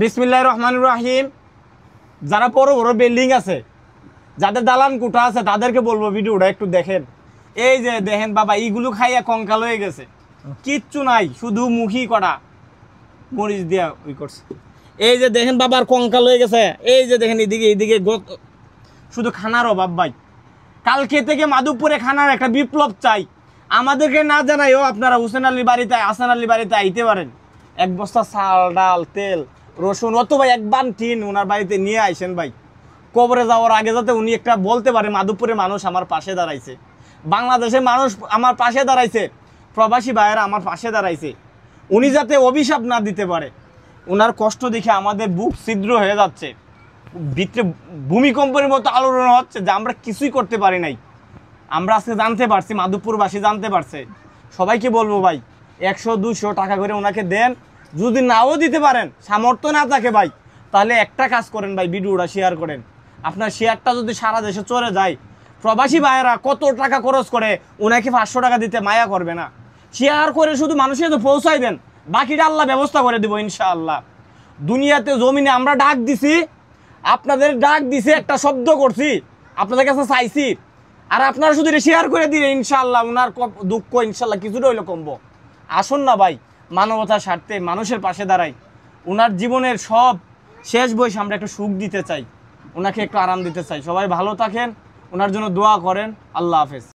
বিসমিল্লাহির রহমানির রহিম। যারা বড় বড় বিল্ডিং আছে, যাদের দালান কোঠা আছে, তাদেরকে বলবো ভিডিওটা একটু দেখেন। এই যে দেখেন বাবা, এইগুলো খাইয়া কঙ্কাল হয়ে গেছে, কিচ্ছু নাই, শুধু মুখই করা মরিচ দিয়া ওই করছে। এই যে দেখেন বাবার কঙ্কাল হয়ে গেছে, এই যে দেখেন এদিকে এইদিকে শুধু খানার অভাব ভাই। কালকে থেকে মাধবপুরে খানার একটা বিপ্লব চাই। আমাদেরকে না জানাইও আপনারা হুসেন আলীর বাড়িতে, হাসান আলীর বাড়িতে আইতে পারেন। এক বস্তা চাল, ডাল, তেল, রসুন অথবা এক বান টিন ওনার বাড়িতে নিয়ে আইসেন ভাই। কবরে যাওয়ার আগে যাতে উনি একটা বলতে পারে মাধবপুরের মানুষ আমার পাশে দাঁড়াইছে, বাংলাদেশের মানুষ আমার পাশে দাঁড়াইছে, প্রবাসী ভাইয়েরা আমার পাশে দাঁড়াইছে। উনি যাতে অভিশাপ না দিতে পারে। ওনার কষ্ট দেখে আমাদের বুক ছিদ্র হয়ে যাচ্ছে, ভিতরে ভূমিকম্পের মতো আলোড়ন হচ্ছে যে আমরা কিছুই করতে পারি নাই। আমরা আজকে জানতে পারছি, মাধবপুরবাসী জানতে পারছে। সবাইকে বলবো ভাই, 100-200 টাকা করে ওনাকে দেন। যদি নাও দিতে পারেন, সামর্থ্য না থাকে ভাই, তাহলে একটা কাজ করেন ভাই, ভিডিওটা শেয়ার করেন। আপনার শেয়ারটা যদি সারা দেশে চলে যায়, প্রবাসী ভাইয়েরা কত টাকা খরচ করে, ওনাকে 500 টাকা দিতে মায়া করবে না। শেয়ার করে শুধু মানুষের তো পৌঁছাই দেন, বাকিটা আল্লাহ ব্যবস্থা করে দেবো ইনশাআল্লাহ। দুনিয়াতে জমিনে আমরা ডাক দিছি, আপনাদের ডাক দিছি, একটা শব্দ করছি, আপনাদের কাছে চাইছি, আর আপনারা শুধু শেয়ার করে দিলে ইনশাআল্লাহ ওনার দুঃখ ইনশাআল্লাহ কিছুটা হইলে কমবো। আসুন না ভাই, মানবতার স্বার্থে মানুষের পাশে দাঁড়াই। ওনার জীবনের সব শেষ বয়সে আমরা একটু সুখ দিতে চাই, ওনাকে একটু আরাম দিতে চাই। সবাই ভালো থাকেন, ওনার জন্য দোয়া করেন। আল্লাহ হাফেজ।